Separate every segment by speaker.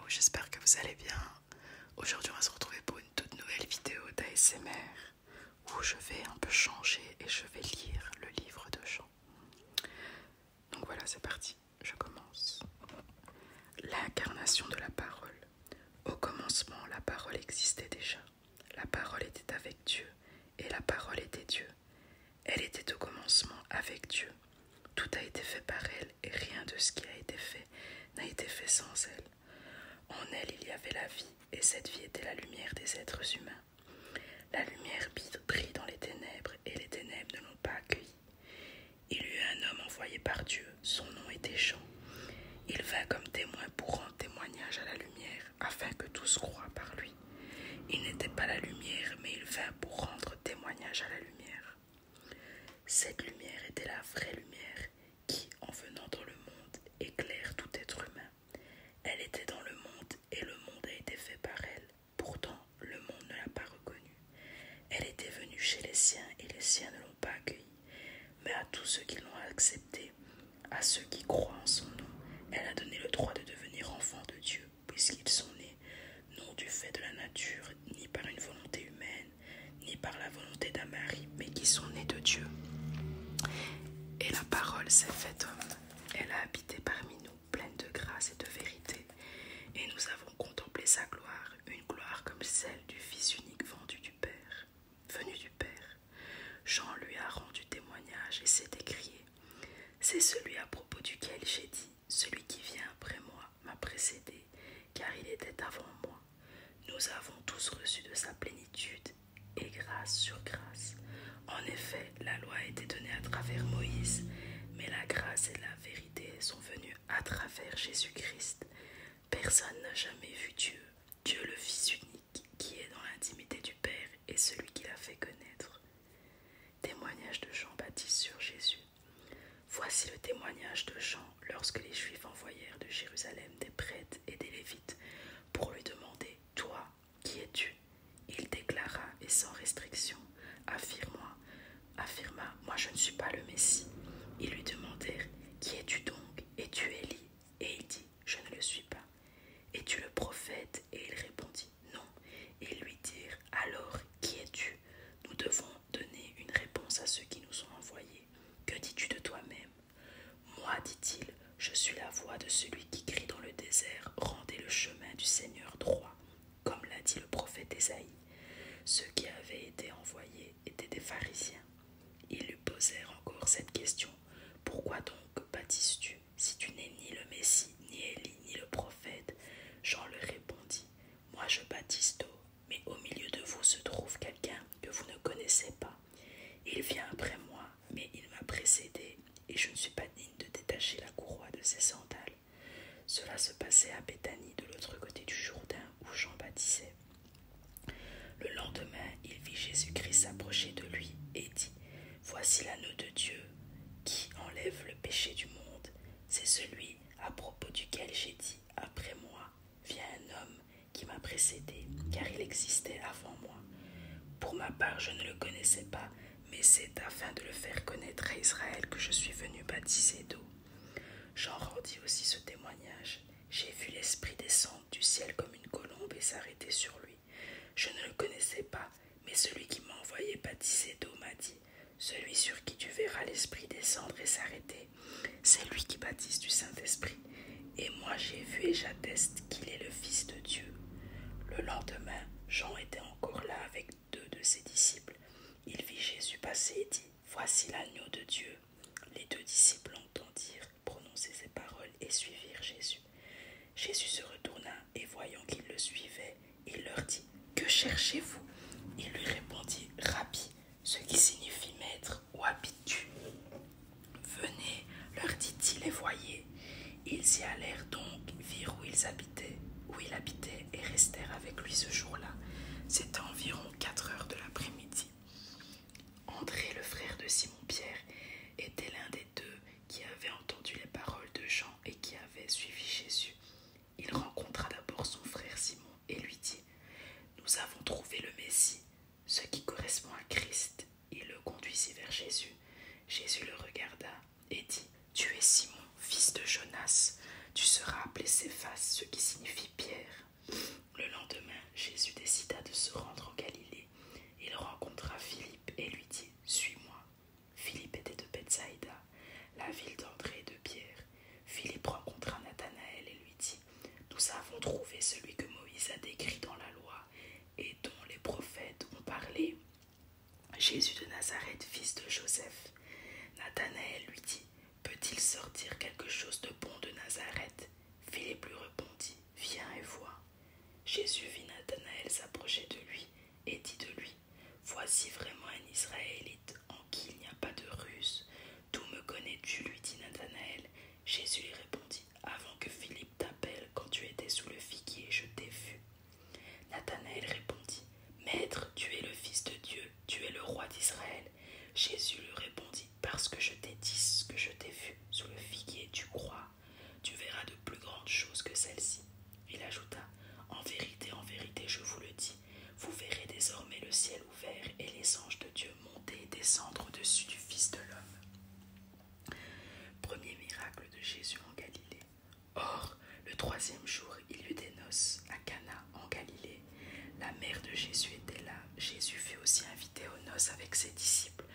Speaker 1: j'espère que vous allez bien. Aujourd'hui on va se retrouver pour une toute nouvelle vidéo d'ASMR où je vais un peu changer et je vais lire le livre de chant. Donc voilà, c'est parti, je commence. L'incarnation de la parole. Au commencement, la parole existait déjà. La parole était avec Dieu et la parole était Dieu. Elle était au commencement avec Dieu. Tout a été fait par elle et rien de ce qui a été fait n'a été fait sans elle. En elle, il y avait la vie, et cette vie était la lumière des êtres humains. La lumière brille dans les ténèbres, et les ténèbres ne l'ont pas accueillie. Il y eut un homme envoyé par Dieu, son nom était Jean. Il vint comme témoin pour rendre témoignage à la lumière, afin que tous croient par lui. Il n'était pas la lumière, mais il vint pour rendre témoignage à la lumière. Cette lumière était la vraie lumière, qui, en venant dans le monde, éclaire tout être humain. Elle était dans le monde et le monde a été fait par elle. Pourtant, le monde ne l'a pas reconnue. Elle était venue chez les siens et les siens ne l'ont pas accueillie. Mais à tous ceux qui l'ont acceptée, à ceux qui croient en son nom, elle a donné le droit de devenir enfants de Dieu, puisqu'ils sont nés, non du fait de la nature, ni par une volonté humaine, ni par la volonté d'un mari, mais qui sont nés de Dieu. Et la parole s'est faite homme. Elle a habité parmi nous, pleine de grâce et de vérité. Et nous avons contemplé sa gloire, une gloire comme celle du Fils unique venu du Père. Jean lui a rendu témoignage et s'est écrié. C'est celui à propos duquel j'ai dit, celui qui vient après moi m'a précédé, car il était avant moi. Nous avons tous reçu de sa plénitude, et grâce sur grâce. En effet, la loi a été donnée à travers Moïse, mais la grâce et la vérité sont venues à travers Jésus-Christ. Personne n'a jamais vu Dieu, Dieu le Fils unique, qui est dans l'intimité du Père et celui qui l'a fait connaître. Témoignage de Jean-Baptiste sur Jésus. Voici le témoignage de Jean lorsque les Juifs envoyèrent de Jérusalem des prêtres et des Lévites pour lui demander « Toi, qui es-tu » Il déclara et sans restriction « Affirma, moi je ne suis pas le Messie. » Ils lui demandèrent « Qui es-tu donc? Es-tu Élie » Et il dit « Je ne le suis pas. » « Es-tu le prophète » Et il répondit « Non. » Et ils lui dirent « Alors, qui es-tu? Nous devons donner une réponse à ceux qui nous ont envoyés. Que dis-tu de toi-même? » Moi, dit-il, je suis la voix de celui qui crie dans le désert, rendez le chemin du Seigneur droit, comme l'a dit le prophète Ésaïe. Ceux qui avaient été envoyés étaient des pharisiens. Ils lui posèrent encore cette question. Pourquoi donc baptises-tu si tu n'es ni le Messie, ni Élie, ni le prophète? Jean leur répondit, moi je baptise d'eau, mais au milieu de vous se trouve quelqu'un que vous ne connaissez pas. Il vient après moi, mais il m'a précédé, et je ne suis pas digne de détacher la courroie de ses sandales. Cela se passait à Béthanie, de l'autre côté du Jourdain, où Jean baptisait. Le lendemain, il vit Jésus-Christ s'approcher de lui et dit, voici l'agneau de Dieu qui enlève le péché du monde. C'est celui à propos duquel j'ai dit, après moi vient un homme qui m'a précédé, car il existait avant moi. Pour ma part, je ne le connaissais pas, mais c'est afin de le faire connaître à Israël que je suis venu baptiser d'eau. Jean rendit aussi ce témoignage. J'ai vu l'Esprit descendre du ciel comme une colombe et s'arrêter sur lui. Je ne le connaissais pas, mais celui qui m'a envoyé baptiser d'eau m'a dit, celui sur qui tu verras l'Esprit descendre et s'arrêter, c'est lui qui baptise du Saint-Esprit. Et moi j'ai vu et j'atteste qu'il est le Fils de Dieu. Le lendemain, Jean était encore là avec 2 de ses disciples. Il vit Jésus passer et dit, voici l'agneau de Dieu. Les 2 disciples l'entendirent prononcer ces paroles et suivirent Jésus. Jésus se retourna et voyant qu'ils le suivaient, il leur dit, que cherchez-vous? Il lui répondit, Rabbi, ce qui signifie maître, où habites-tu? Venez, leur dit-il, et voyez. Ils y allèrent donc, virent où il habitait et restèrent avec lui ce jour-là. C'était environ 4 heures de l'après-midi. André, le frère de Simon-Pierre, était l'un des 2 qui avaient entendu les paroles de Jean et qui avaient suivi Jésus. Il rencontra d'abord son frère Simon et lui dit, nous avons trouvé le Messie, ce qui correspond à Christ. Il le conduisit vers Jésus. Jésus le regarda et dit, tu es Simon, fils de Jonas, tu seras appelé Céphas, ce qui signifie Pierre. retrouver celui que Moïse a décrit dans la loi et dont les prophètes ont parlé, Jésus de Nazareth, fils de Joseph. Nathanaël lui dit, peut-il sortir quelque chose de bon de Nazareth? Philippe lui répondit, viens et vois. Jésus vit Nathanaël s'approcher de lui et dit de lui, voici vraiment un Israélite en qui il n'y a pas de ruse. D'où me connais-tu, lui dit Nathanaël. Jésus lui répondit, avant que Philippe t'appelle, quand tu étais sous le figuier, je t'ai vu. Nathanaël répondit, Maître, tu es le Fils de Dieu, tu es le roi d'Israël. Jésus lui répondit, parce que je t'ai dit que je t'ai vu sous le figuier, tu crois. Tu verras de plus grandes choses que celles-ci. Il ajouta, en vérité, je vous le dis, vous verrez désormais le ciel ouvert et les anges de Dieu monter et descendre au-dessus du Fils de l'homme. Premier miracle de Jésus en Galilée. Or, le 3e jour, il y eut des noces à Cana en Galilée. La mère de Jésus était là. Jésus fut aussi invité aux noces avec ses disciples.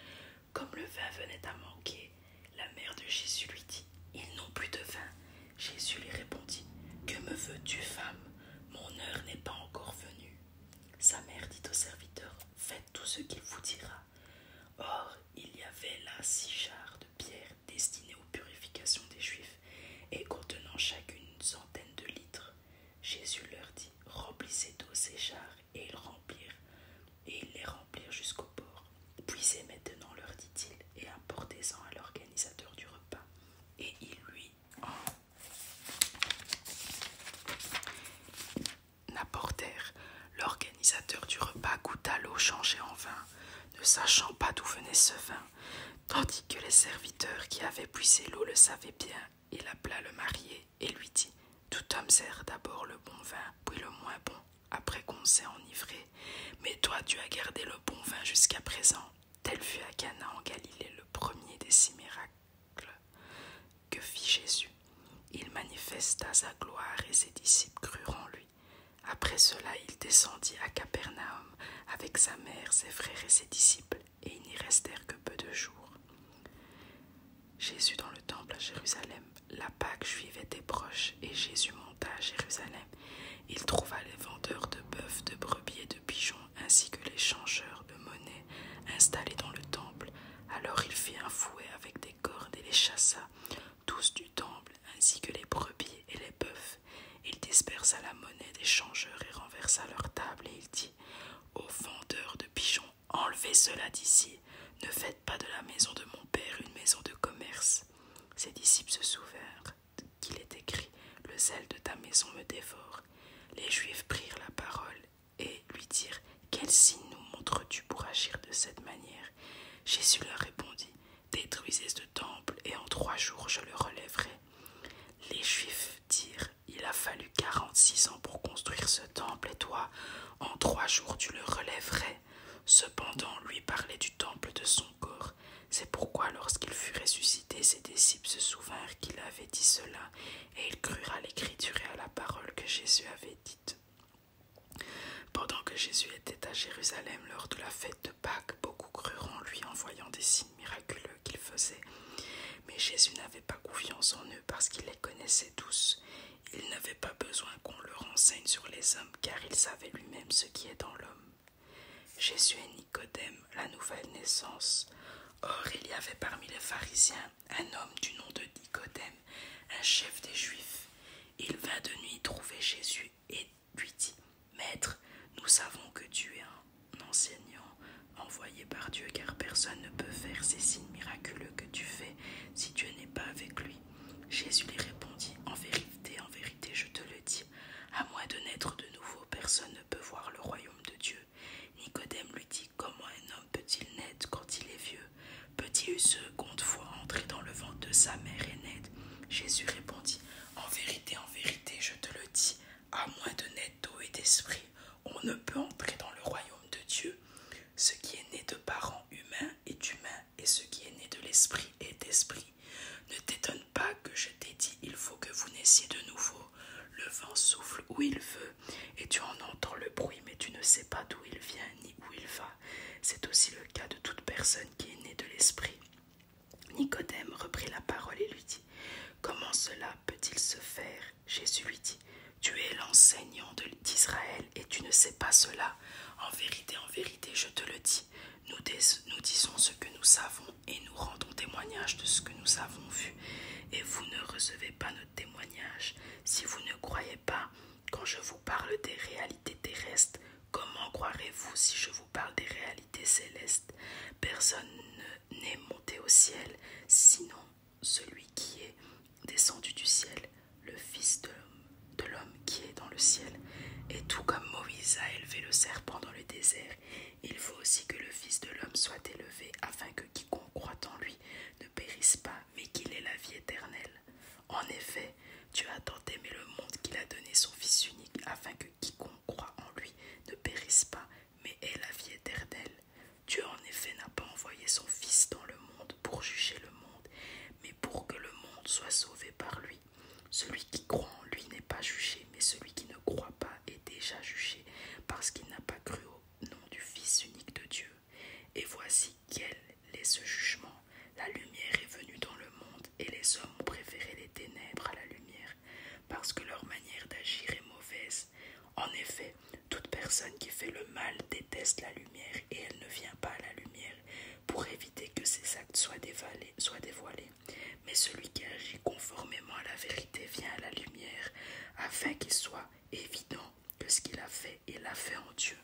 Speaker 1: Comme le vin venait à manquer, la mère de Jésus lui dit, ils n'ont plus de vin. Jésus lui répondit, que me veux-tu, femme? Mon heure n'est pas encore venue. Sa mère dit au serviteur, faites tout ce qu'il vous dira. Or, il y avait là 6 jarres de pierre destinées aux purifications des Juifs et contenant chacune une centaine de litres. Jésus leur dit, remplissez d'eau ces jarres, et ils les remplirent jusqu'au bord. Puisez maintenant, leur dit-il, et apportez-en à l'organisateur du repas. Et ils lui en apportèrent. L'organisateur du repas goûta l'eau changée en vin, ne sachant pas d'où venait ce vin, tandis que les serviteurs qui avaient puisé l'eau le savaient bien. Il appela le marié et lui dit, tout homme sert d'abord le bon vin, puis le moins bon, après qu'on s'est enivré. Mais toi, tu as gardé le bon vin jusqu'à présent. Tel fut à Cana en Galilée le premier des 6 miracles que fit Jésus. Il manifesta sa gloire et ses disciples crurent en lui. Après cela, il descendit à Capernaum avec sa mère, ses frères et ses disciples, et ils n'y restèrent que peu de jours. Jésus dans le temple à Jérusalem. La Pâque juive était proche, et Jésus monta à Jérusalem. Il trouva les vendeurs de bœufs, de brebis et de pigeons, ainsi que les changeurs de monnaie installés dans le temple. Alors il fit un fouet avec des cordes et les chassa, tous du temple, ainsi que les brebis et les bœufs. Il dispersa la monnaie des changeurs et renversa leur table, et il dit aux vendeurs de pigeons, enlevez cela d'ici, ne faites pas de la maison de mon père une maison de commerce. Ses disciples se souvinrent qu'il est écrit, le zèle de ta maison me dévore. Les Juifs prirent la parole et lui dirent, quel signe nous montres-tu pour agir de cette manière? Jésus leur répondit, détruisez ce temple et en 3 jours je le relèverai. Les Juifs dirent, il a fallu 46 ans pour construire ce temple et toi, en 3 jours tu le relèverais. Cependant, lui parlait du temple de son corps. C'est pourquoi lorsqu'il fut ressuscité, ses disciples se souvinrent qu'il avait dit cela, et ils crurent à l'écriture et à la parole que Jésus avait dite. Pendant que Jésus était à Jérusalem lors de la fête de Pâques, beaucoup crurent en lui en voyant des signes miraculeux qu'il faisait. Mais Jésus n'avait pas confiance en eux parce qu'il les connaissait tous. Il n'avait pas besoin qu'on le renseigne sur les hommes, car il savait lui-même ce qui est dans l'homme. Jésus et Nicodème, la nouvelle naissance. Or, il y avait parmi les pharisiens un homme du nom de Nicodème, un chef des Juifs. Il vint de nuit trouver Jésus et lui dit, « Maître, nous savons que tu es un enseignant envoyé par Dieu, car personne ne peut faire ces signes miraculeux que tu fais si Dieu n'est pas avec lui. » Jésus lui répondit, en vérité, je te le dis, à moins de naître de nouveau, personne ne peut voir le royaume de Dieu. Nicodème lui dit, comment un homme peut-il naître quand il est vieux? Peut-il une seconde fois entrer dans le ventre de sa mère et naître? Jésus répondit, en vérité, je te le dis, à moins de naître d'eau et d'esprit, on ne peut entrer dans le royaume de Dieu. Ce qui est né de parents humains est humain, et ce qui est né de l'esprit est d'esprit. Ne t'étonne pas que je t'ai dit, il faut que vous naissiez de nouveau. Le vent souffle où il veut, et tu en entends le bruit, mais tu ne sais pas d'où il vient ni où il va. C'est aussi le cas de toute personne qui est née de l'esprit. Nicodème reprit la parole et lui dit, Comment cela peut-il se faire? Jésus lui dit, tu es l'enseignant d'Israël et tu ne sais pas cela. En vérité, je te le dis, nous disons ce que nous savons et nous rendons témoignage de ce que nous avons vu. Et vous ne recevez pas notre témoignage. Si vous ne croyez pas, quand je vous parle des réalités terrestres, comment croirez-vous si je vous parle des réalités célestes? Personne n'est monté au ciel, sinon celui qui est descendu du ciel, le Fils de l'homme qui est dans le ciel. Et tout comme Moïse a élevé le serpent dans le désert, il faut aussi que le Fils de l'homme soit élevé, afin que quiconque croit en lui ne périsse pas, mais qu'il ait la vie éternelle. En effet, Dieu a tant aimé le monde qu'il a donné son Fils unique, afin que quiconque croit en lui ne périsse pas, mais ait la vie éternelle. Dieu en effet n'a pas envoyé son Fils dans le monde pour juger le monde, mais pour que le monde soit sauvé par lui. Celui qui croit en lui n'est pas jugé, mais celui qui ne croit pas est déjà jugé, parce qu'il n'a pas cru au nom du Fils unique de Dieu. Et voici quel est ce jugement. La lumière est venue dans le monde, et les hommes ont préféré les ténèbres à la lumière, parce que leur manière d'agir est mauvaise. En effet, toute personne qui fait le mal déteste la lumière, et elle ne vient pas à la lumière, pour éviter que ses actes soient dévoilés. Mais celui qui agit conformément à la vérité vient à la lumière, afin qu'il soit évident que ce qu'il a fait, il l'a fait en Dieu.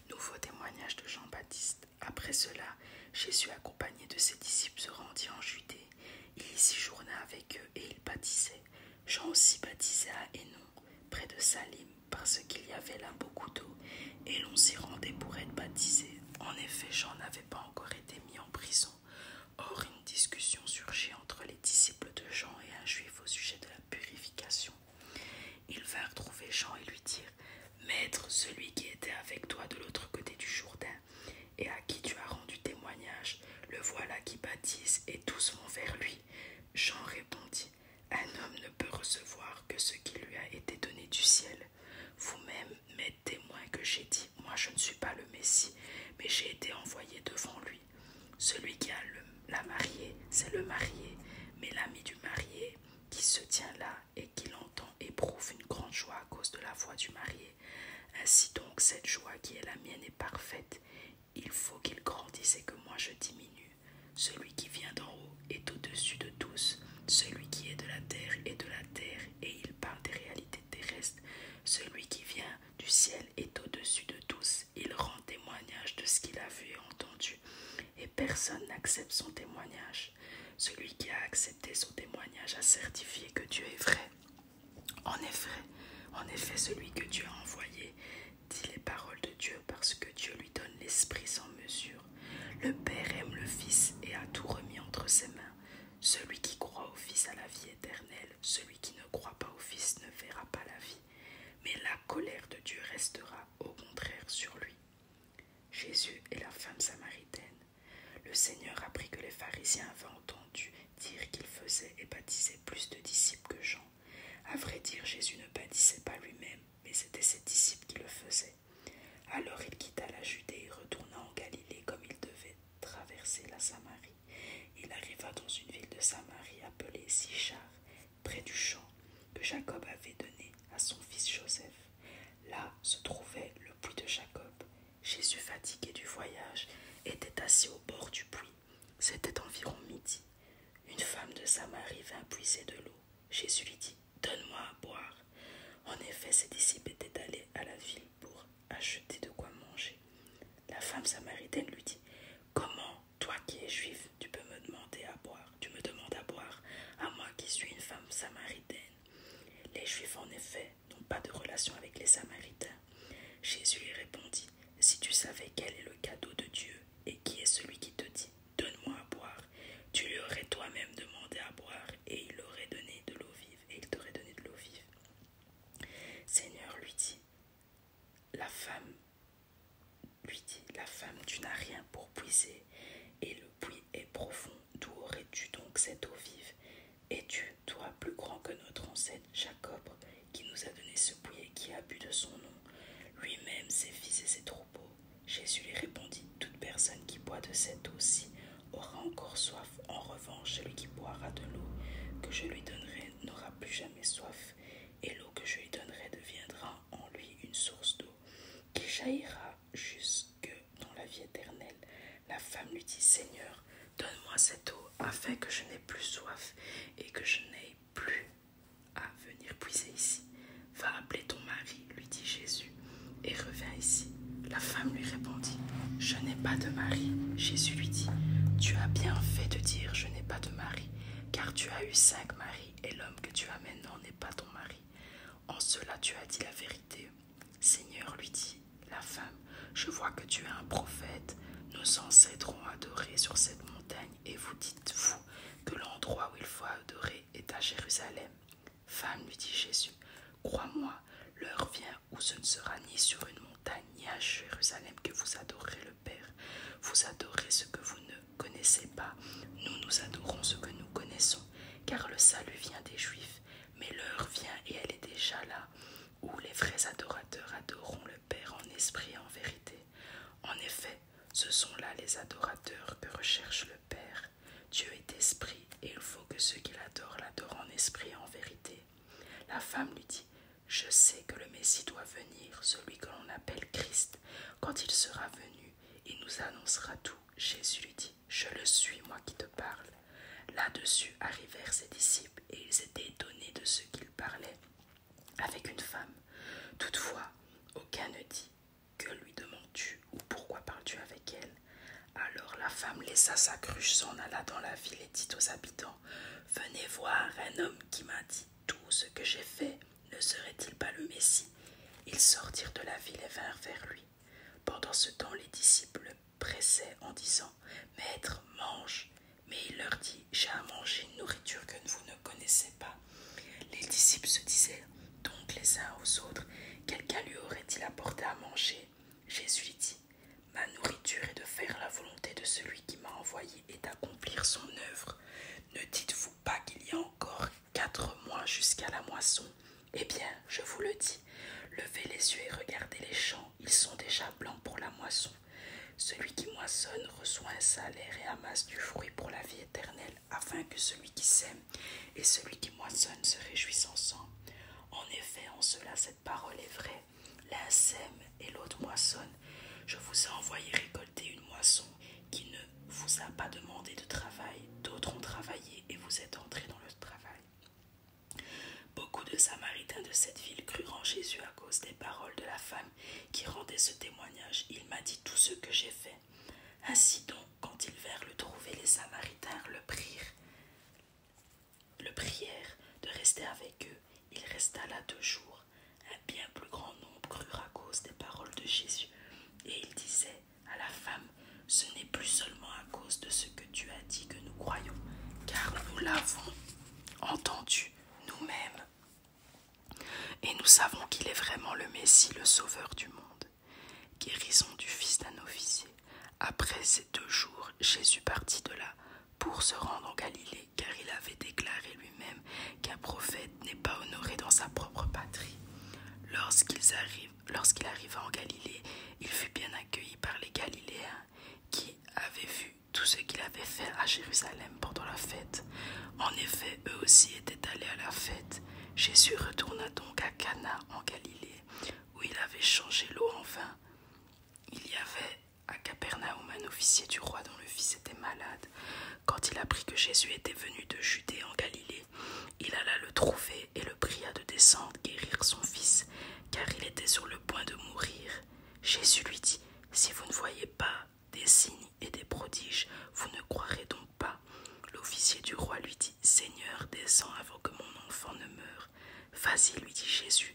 Speaker 1: Nouveau témoignage de Jean-Baptiste. Après cela, Jésus, accompagné de ses disciples, se rendit en Judée. Il y séjourna avec eux et il baptisait. Jean aussi baptisait à Hénon, près de Salim, parce qu'il y avait là beaucoup d'eau, et l'on s'y rendait pour être baptisé. En effet, Jean n'avait pas encore été mis en prison. Or, une discussion surgit entre les disciples de Jean et un juif au sujet de la purification. Ils vinrent trouver Jean et lui dirent, « Maître, celui qui était avec toi de l'autre côté du Jourdain, et à qui tu as rendu témoignage, le voilà qui baptise, et tous vont vers lui. » Jean répondit, « Un homme ne peut recevoir que ce qui lui a été donné du ciel. Vous-même m'êtes témoin que j'ai dit, moi je ne suis pas le Messie, mais j'ai été envoyé devant lui. Celui qui a la mariée, c'est le marié, mais l'ami du marié qui se tient là et qui l'entend éprouve une grande joie à cause de la voix du marié. Ainsi donc, cette joie qui est la mienne est parfaite. Il faut qu'il grandisse et que moi je diminue. Celui qui vient d'en haut est au-dessus de tous. Celui qui est de la terre est de la terre, et il parle des réalités terrestres. Celui qui vient du ciel est au-dessus de tous. Il rend témoignage de ce qu'il a vu et entendu, et personne n'accepte son témoignage. Celui qui a accepté son témoignage a certifié que Dieu est vrai. En effet, celui que Dieu a envoyé dit les paroles de Dieu, parce que Dieu lui donne l'Esprit sans mesure. Le Père aime le Fils et a tout remis entre ses mains. Celui qui croit au Fils a la vie éternelle. Celui qui ne croit pas au Fils ne verra pas la vie, mais la colère de Dieu restera au contraire sur lui. Jésus et la femme samaritaine. Le Seigneur apprit que les pharisiens avaient entendu dire qu'il faisait et baptisait plus de disciples que Jean. À vrai dire, Jésus ne baptisait pas lui-même, mais c'était ses disciples qui le faisaient. Alors il quitta la Judée et retourna en Galilée comme il devait traverser la Samarie. Il arriva dans une ville de Samarie appelée Sichar, près du champ que Jacob avait donné à son fils Joseph. Là se trouvait le puits de Jacob. Jésus, fatigué du voyage, était assis au bord du puits. C'était environ midi. Une femme de Samarie vint puiser de l'eau. Jésus lui dit, « Donne-moi à boire. » En effet, ses disciples étaient allés à la ville pour acheter de quoi manger. La femme samaritaine lui dit, « Comment, toi qui es juif, tu peux me demander à boire? Tu me demandes à boire, à moi qui suis une femme samaritaine. » Les Juifs, en effet, n'ont pas de relation avec les Samaritains. Jésus lui répondit, « Si tu savais quel est le cadeau de Dieu et qui est celui qui te dit, « Donne-moi à boire », tu lui aurais toi-même demandé à boire et il aurait donné de l'eau vive, et il t'aurait donné de l'eau vive. Seigneur, lui dit, la femme, tu n'as rien pour puiser, et le puits est profond. D'où aurais-tu donc cette eau vive? Es-tu, toi, plus grand que notre ancêtre Jacob, qui nous a donné ce puits et qui a bu de son nom, lui-même, ses fils et ses troupeaux? Jésus lui répondit, toute personne qui boit de cette eau-ci aura encore soif. En revanche, celui qui boira de l'eau que je lui donnerai n'aura plus jamais soif, et l'eau que je lui donnerai deviendra en lui une source d'eau qui jaillira jusque dans la vie éternelle. La femme lui dit, Seigneur, donne-moi cette eau, afin que je n'ai plus soif, et que je n'aie plus à venir puiser ici. Va appeler ton mari, lui dit Jésus, et reviens ici. La femme lui répondit, je n'ai pas de mari. Jésus lui dit, tu as bien fait de dire, je n'ai pas de mari, car tu as eu 5 maris, et l'homme que tu as maintenant n'est pas ton mari. En cela tu as dit la vérité. Seigneur, lui dit la femme, je vois que tu es un prophète. Nos ancêtres ont adoré sur cette montagne, et vous dites, vous, que l'endroit où il faut adorer est à Jérusalem. Femme, lui dit Jésus, crois-moi, l'heure vient où ce ne sera ni sur une montagne ni à Jérusalem que vous adorerez le Père. Vous adorez ce que vous ne connaissez pas. Nous adorons ce que nous connaissons, car le salut vient des Juifs. Mais l'heure vient, et elle est déjà là, où les vrais adorateurs adoreront le Père en esprit et en vérité. En effet, ce sont là les adorateurs que recherche le Père. Dieu est esprit, et il faut que ceux qui l'adorent en esprit et en vérité. La femme lui dit, je sais que le Messie doit venir, celui que l'on appelle Christ. Quand il sera venu, il nous annoncera tout. Jésus lui dit, je le suis, moi qui te parle. Là-dessus arrivèrent ses disciples, et ils étaient étonnés de ce qu'il parlait avec une femme. Toutefois, aucun ne dit, que lui demandes-tu ou pourquoi parles-tu avec elle? Alors la femme laissa sa cruche, s'en alla dans la ville et dit aux habitants, venez voir un homme qui m'a dit tout ce que j'ai fait, ne serait-il pas le Messie? Ils sortirent de la ville et vinrent vers lui. Pendant ce temps, les disciples le pressaient en disant, Maître, mange. Mais il leur dit, j'ai à manger une nourriture que vous ne connaissez pas. Les disciples se disaient donc les uns aux autres, quelqu'un lui aurait-il apporté à manger? Jésus lui dit, ma nourriture est de faire la volonté de celui qui m'a envoyé et d'accomplir son œuvre. Ne dites-vous pas qu'il y a encore 4 mois jusqu'à la moisson? Eh bien, je vous le dis, levez les yeux et regardez les champs, ils sont déjà blancs pour la moisson. Celui qui moissonne reçoit un salaire et amasse du fruit pour la vie éternelle, afin que celui qui sème et celui qui moissonne se réjouissent ensemble. En effet, en cela, cette parole est vraie. L'un sème et l'autre moissonne. Je vous ai envoyé récolter une moisson qui ne vous a pas demandé de travail. D'autres ont travaillé et vous êtes entrés dans le travail. Beaucoup de Samaritains de cette ville crurent en Jésus à cause des paroles de la femme qui rendait ce témoignage. Il m'a dit tout ce que j'ai fait. Ainsi donc, quand ils vinrent le trouver, les Samaritains le prièrent de rester avec eux. Il resta là 2 jours. Un bien plus grand nombre crurent à cause des paroles de Jésus. Et il disait à la femme, ce n'est plus seulement à cause de ce que tu as dit que nous croyons, car nous l'avons entendu nous-mêmes. Et nous savons qu'il est vraiment le Messie, le Sauveur du monde. Guérison du fils d'un officier. Après ces 2 jours, Jésus partit de là pour se rendre en Galilée, car il avait déclaré lui-même qu'un prophète n'est pas honoré dans sa propre patrie. Lorsqu'il arriva en Galilée, il fut bien accueilli par les Galiléens qui avaient vu tout ce qu'il avait fait à Jérusalem pendant la fête. En effet, eux aussi étaient allés à la fête. Jésus retourna donc à Cana en Galilée, où il avait changé l'eau en vin. Il y avait à Capernaum un officier du roi dont le fils était malade. Quand il apprit que Jésus était venu de Judée en Galilée, il alla le trouver et le pria de descendre guérir son fils, car il était sur le point de mourir. Jésus lui dit, « Si vous ne voyez pas des signes et des prodiges, vous ne croirez donc pas. » L'officier du roi lui dit, « Seigneur, descends avant que mon enfant ne meure. » « Vas-y, lui dit Jésus,